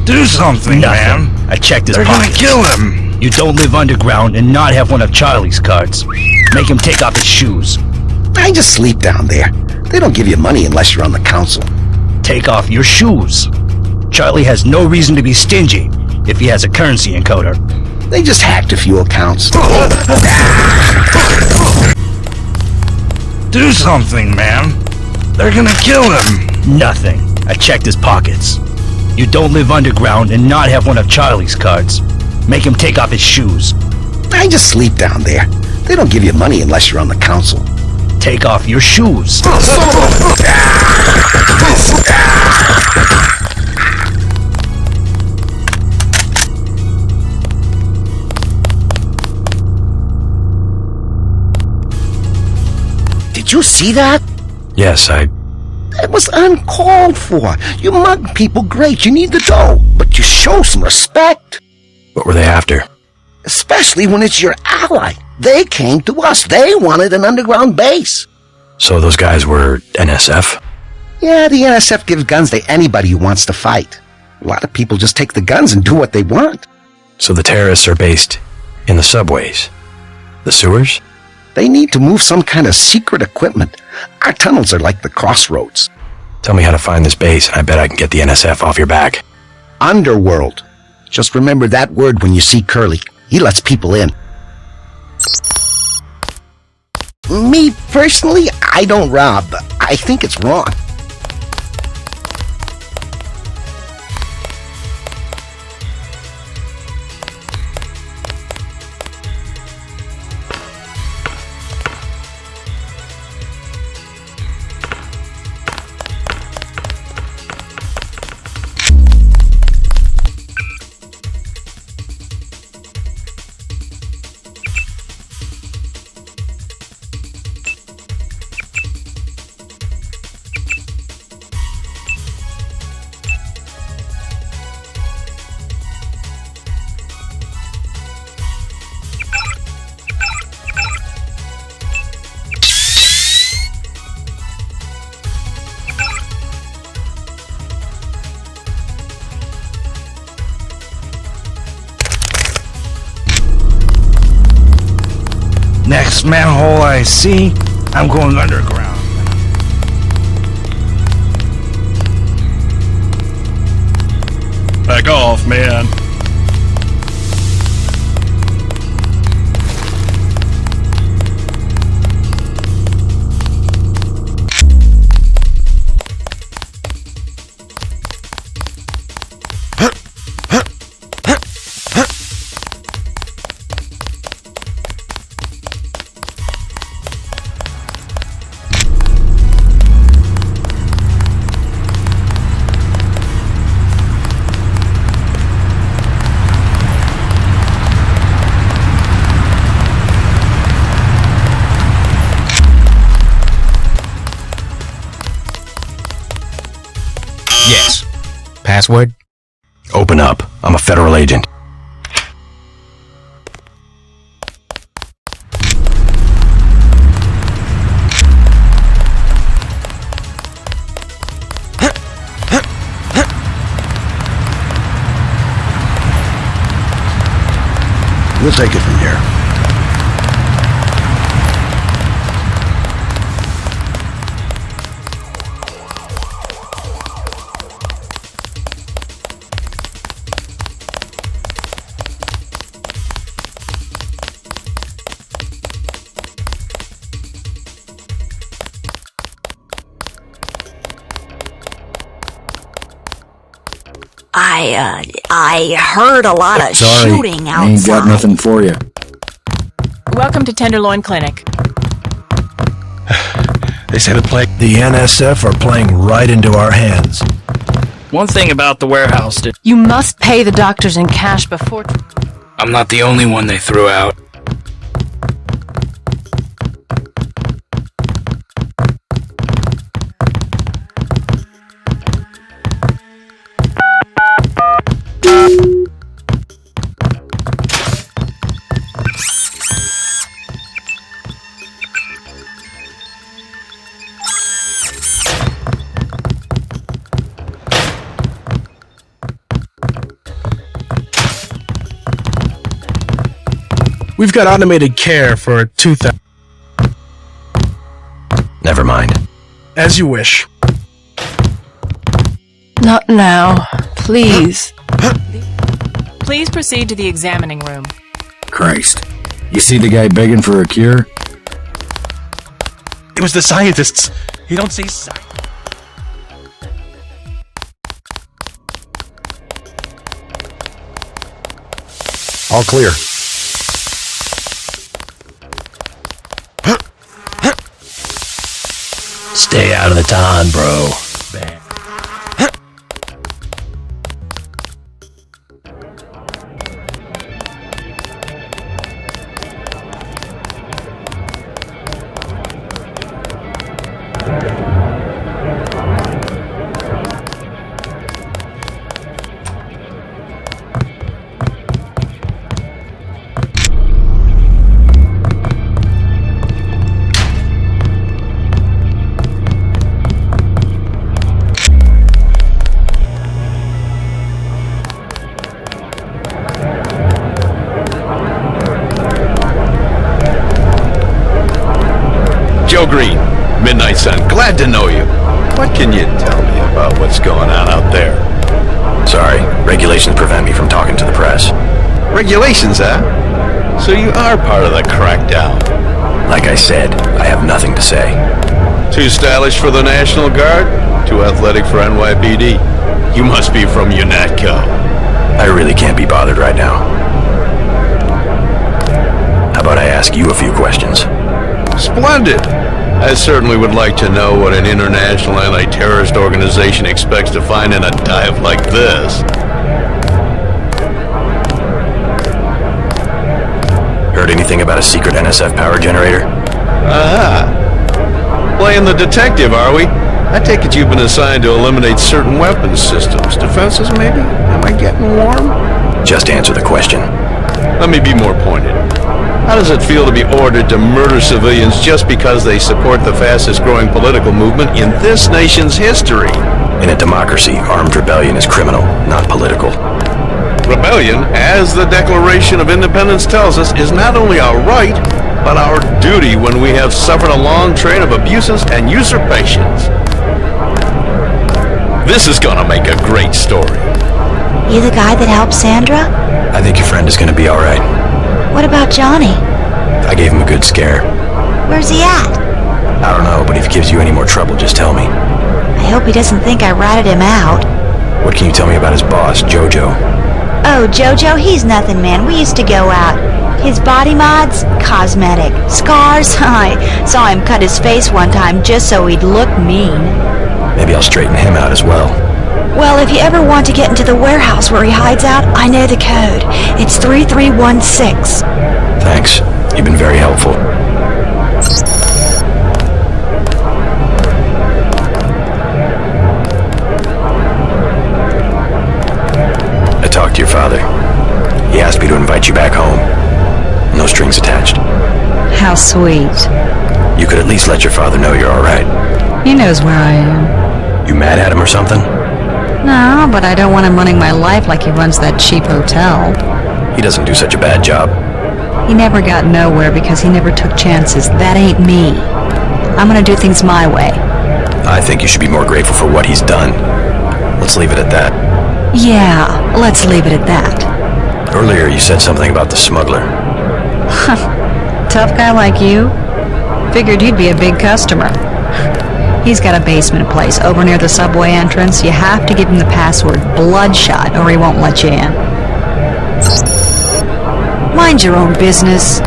Do something, Nothing. man. I checked his They're gonna pockets. kill him. You don't live underground and not have one of Charlie's cards. Make him take off his shoes. I just sleep down there. They don't give you money unless you're on the council. Take off your shoes. Charlie has no reason to be stingy if he has a currency encoder. They just hacked a few accounts. Do something, man. They're gonna kill him. Nothing. I checked his pockets. You don't live underground and not have one of Charlie's cards. Make him take off his shoes. I just sleep down there. They don't give you money unless you're on the council. Take off your shoes. Did you see that? Yes, It was uncalled for. You mug people, great, you need the dough. But you show some respect. What were they after? Especially when it's your ally. They came to us. They wanted an underground base. So those guys were NSF? Yeah, the NSF gives guns to anybody who wants to fight. A lot of people just take the guns and do what they want. So the terrorists are based in the subways? The sewers? They need to move some kind of secret equipment. Our tunnels are like the crossroads. Tell me how to find this base, and I bet I can get the NSF off your back. Underworld. Just remember that word when you see Curly. He lets people in. Me, personally, I don't rob. I think it's wrong. Next manhole I see, I'm going underground. Back off, man. Yes. Password? Open up. I'm a federal agent. We'll take it from here. I heard a lot of shooting outside. Ain't got nothing for you. Welcome to Tenderloin Clinic. They say the NSF are playing right into our hands. One thing about the warehouse, You must pay the doctors in cash before... I'm not the only one they threw out. We've got automated care for 2,000. Never mind. As you wish. Not now. Please. Please proceed to the examining room. Christ. You see the guy begging for a cure? It was the scientists. You don't see All clear. Stay out of the ton, bro. Joe Green, Midnight Sun, glad to know you. What can you tell me about what's going on out there? Sorry, regulations prevent me from talking to the press. Regulations, huh? So you are part of the crackdown. Like I said, I have nothing to say. Too stylish for the National Guard? Too athletic for NYPD? You must be from UNATCO. I really can't be bothered right now. How about I ask you a few questions? Splendid! I certainly would like to know what an international anti-terrorist organization expects to find in a dive like this. Heard anything about a secret NSF power generator? Aha! Playing the detective, are we? I take it you've been assigned to eliminate certain weapons systems. Defenses, maybe? Am I getting warm? Just answer the question. Let me be more pointed. How does it feel to be ordered to murder civilians just because they support the fastest growing political movement in this nation's history? In a democracy, armed rebellion is criminal, not political. Rebellion, as the Declaration of Independence tells us, is not only our right, but our duty when we have suffered a long train of abuses and usurpations. This is gonna make a great story. You the guy that helped Sandra? I think your friend is gonna be alright. What about Johnny? I gave him a good scare. Where's he at? I don't know, but if he gives you any more trouble, just tell me. I hope he doesn't think I ratted him out. What can you tell me about his boss, Jojo? Oh, Jojo, he's nothing, man. We used to go out. His body mods? Cosmetic. Scars? I saw him cut his face one time just so he'd look mean. Maybe I'll straighten him out as well. Well, if you ever want to get into the warehouse where he hides out, I know the code. It's 3316. Thanks. You've been very helpful. I talked to your father. He asked me to invite you back home. No strings attached. How sweet. You could at least let your father know you're alright. He knows where I am. You mad at him or something? No, but I don't want him running my life like he runs that cheap hotel. He doesn't do such a bad job. He never got nowhere because he never took chances. That ain't me. I'm gonna do things my way. I think you should be more grateful for what he's done. Let's leave it at that. Yeah, let's leave it at that. Earlier you said something about the smuggler. Tough guy like you? Figured you'd be a big customer. He's got a basement place over near the subway entrance. You have to give him the password Bloodshot or he won't let you in. Mind your own business.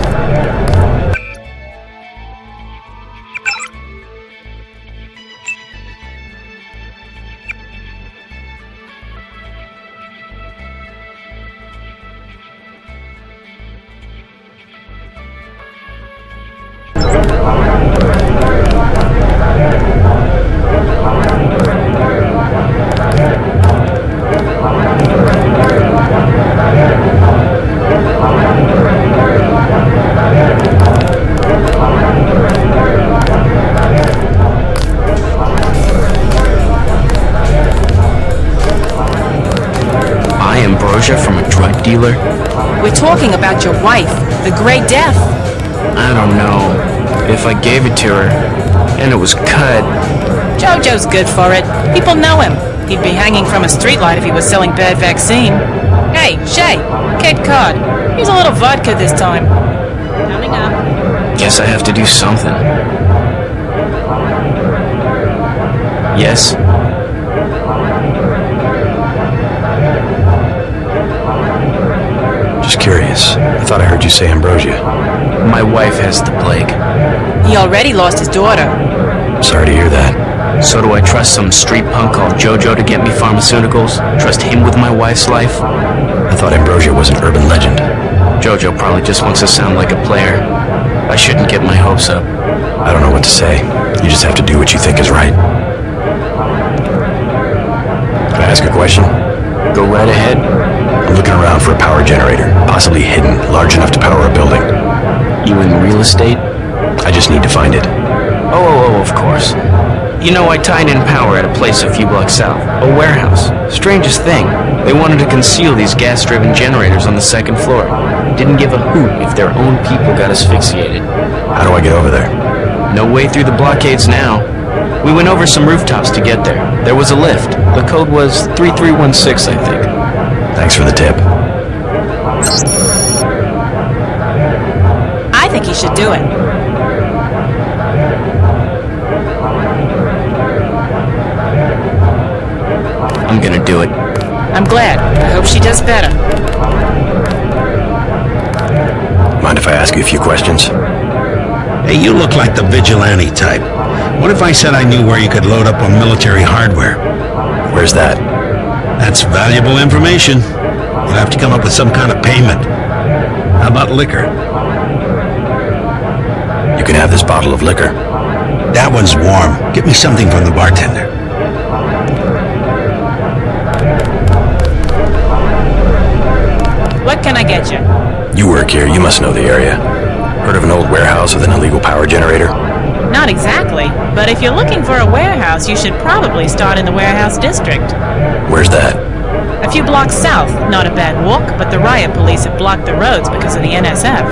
From a drug dealer? We're talking about your wife, the Grey Death. I don't know. If I gave it to her, and it was cut... Jojo's good for it. People know him. He'd be hanging from a streetlight if he was selling bad vaccine. Hey, Shay, Cape Cod. Here's a little vodka this time. Coming up. Guess I have to do something. Yes? Just curious. I thought I heard you say Ambrosia. My wife has the plague. He already lost his daughter. Sorry to hear that. So do I trust some street punk called Jojo to get me pharmaceuticals? Trust him with my wife's life? I thought Ambrosia was an urban legend. Jojo probably just wants to sound like a player. I shouldn't get my hopes up. I don't know what to say. You just have to do what you think is right. Can I ask a question? Go right ahead. I'm looking around for a power generator, possibly hidden, large enough to power a building. You in real estate? I just need to find it. Oh, of course. You know, I tied in power at a place a few blocks south. A warehouse. Strangest thing. They wanted to conceal these gas-driven generators on the second floor. Didn't give a hoot if their own people got asphyxiated. How do I get over there? No way through the blockades now. We went over some rooftops to get there. There was a lift. The code was 3316, I think. Thanks for the tip. I think he should do it. I'm gonna do it. I'm glad. I hope she does better. Mind if I ask you a few questions? Hey, you look like the vigilante type. What if I said I knew where you could load up on military hardware? Where's that? That's valuable information. You'll have to come up with some kind of payment. How about liquor? You can have this bottle of liquor. That one's warm. Get me something from the bartender. What can I get you? You work here, you must know the area. Heard of an old warehouse with an illegal power generator? Not exactly, but if you're looking for a warehouse, you should probably start in the warehouse district. Where's that? A few blocks south. Not a bad walk, but the riot police have blocked the roads because of the NSF.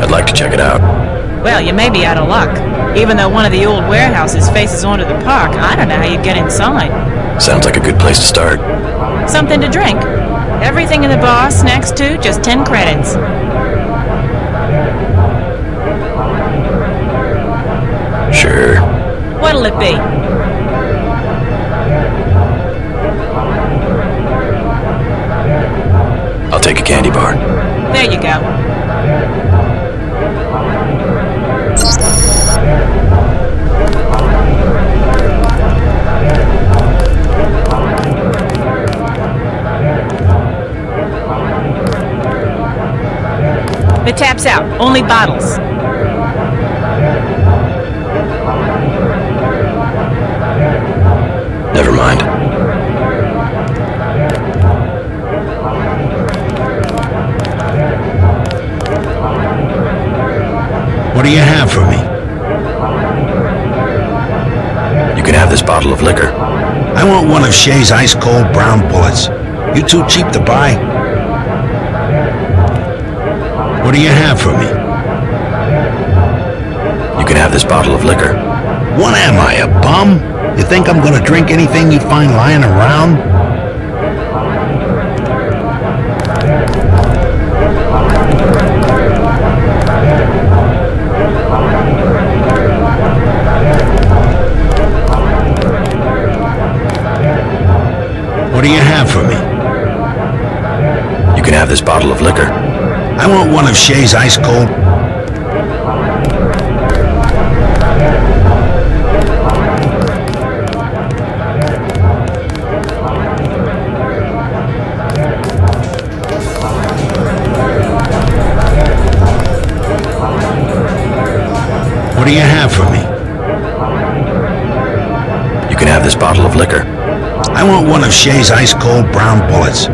I'd like to check it out. Well, you may be out of luck. Even though one of the old warehouses faces onto the park, I don't know how you'd get inside. Sounds like a good place to start. Something to drink. Everything in the bar, snacks too, just 10 credits. Sure. What'll it be? I'll take a candy bar. There you go. The tap's out. Only bottles. Never mind. What do you have for me? You can have this bottle of liquor. I want one of Shay's ice-cold brown bullets. You too cheap to buy? What do you have for me? You can have this bottle of liquor. What am I, a bum? You think I'm gonna drink anything you find lying around? What do you have for me? You can have this bottle of liquor. I want one of Shay's ice-cold... What do you have for me? You can have this bottle of liquor. I want one of Shay's ice-cold brown bullets.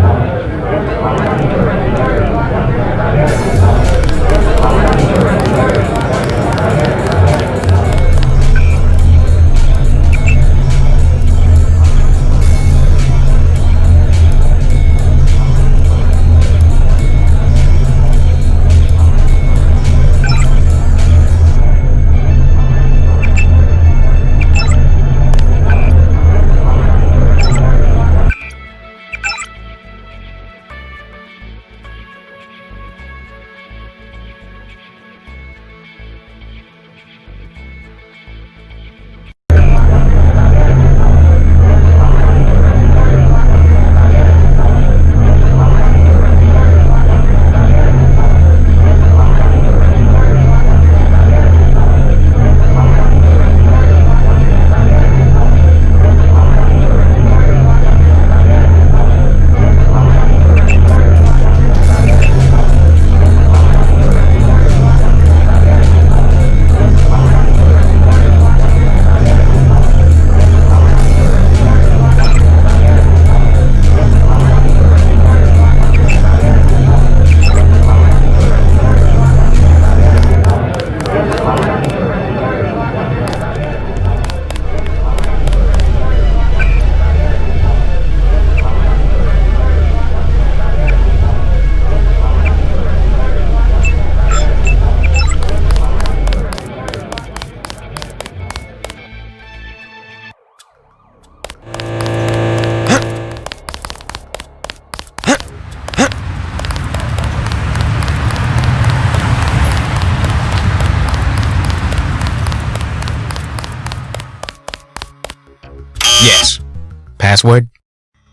Password?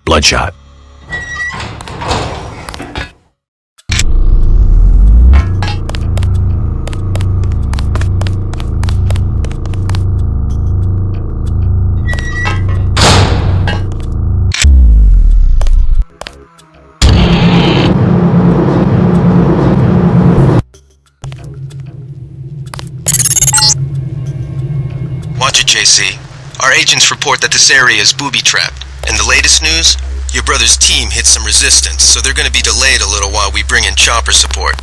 Bloodshot. Watch it, JC. Our agents report that this area is booby-trapped. And the latest news? Your brother's team hit some resistance, so they're gonna be delayed a little while we bring in chopper support.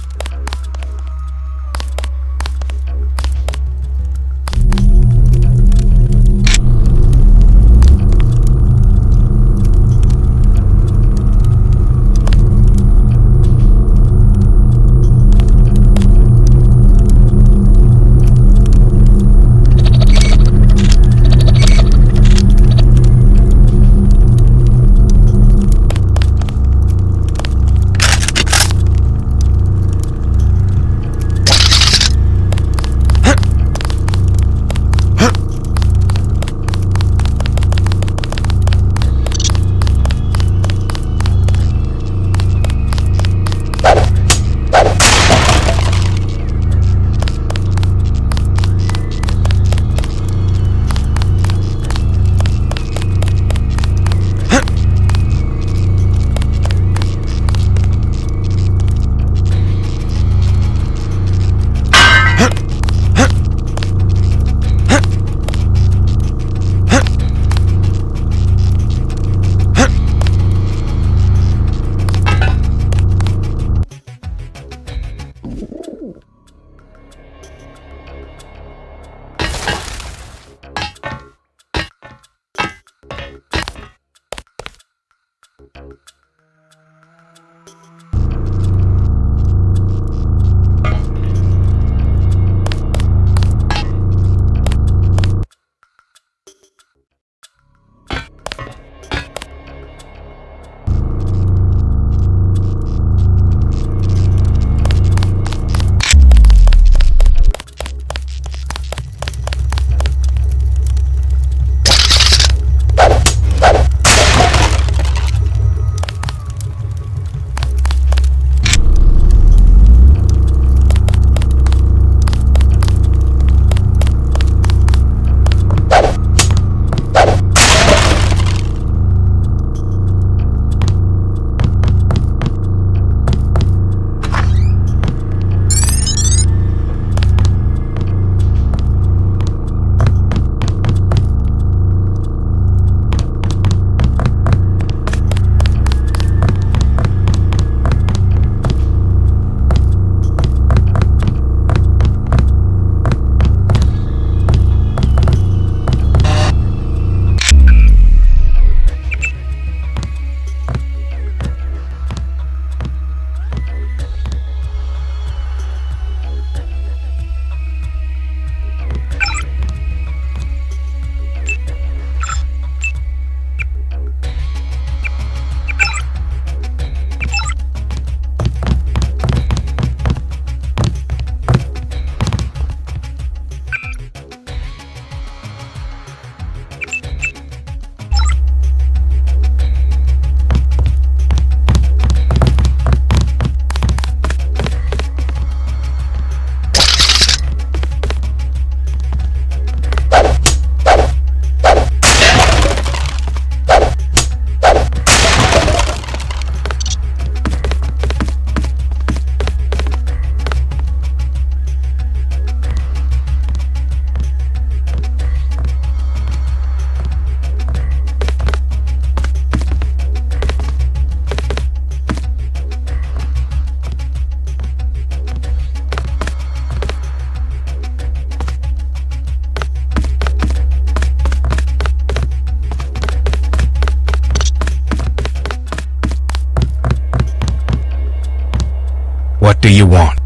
What do you want?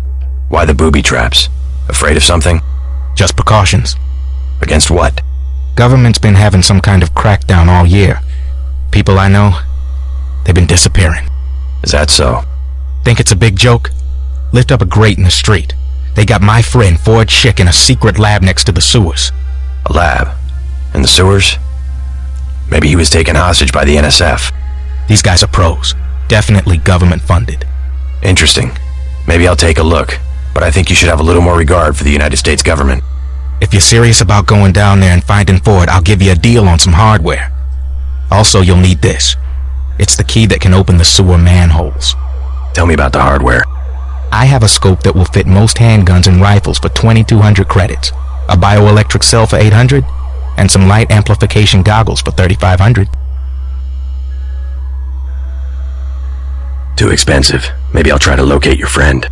Why the booby traps? Afraid of something? Just precautions. Against what? Government's been having some kind of crackdown all year. People I know, they've been disappearing. Is that so? Think it's a big joke? Lift up a grate in the street. They got my friend Ford Schick in a secret lab next to the sewers. A lab? In the sewers? Maybe he was taken hostage by the NSF. These guys are pros. Definitely government funded. Interesting. Maybe I'll take a look, but I think you should have a little more regard for the United States government. If you're serious about going down there and finding Ford, I'll give you a deal on some hardware. Also, you'll need this. It's the key that can open the sewer manholes. Tell me about the hardware. I have a scope that will fit most handguns and rifles for 2,200 credits, a bioelectric cell for 800, and some light amplification goggles for 3,500. Too expensive. Maybe I'll try to locate your friend.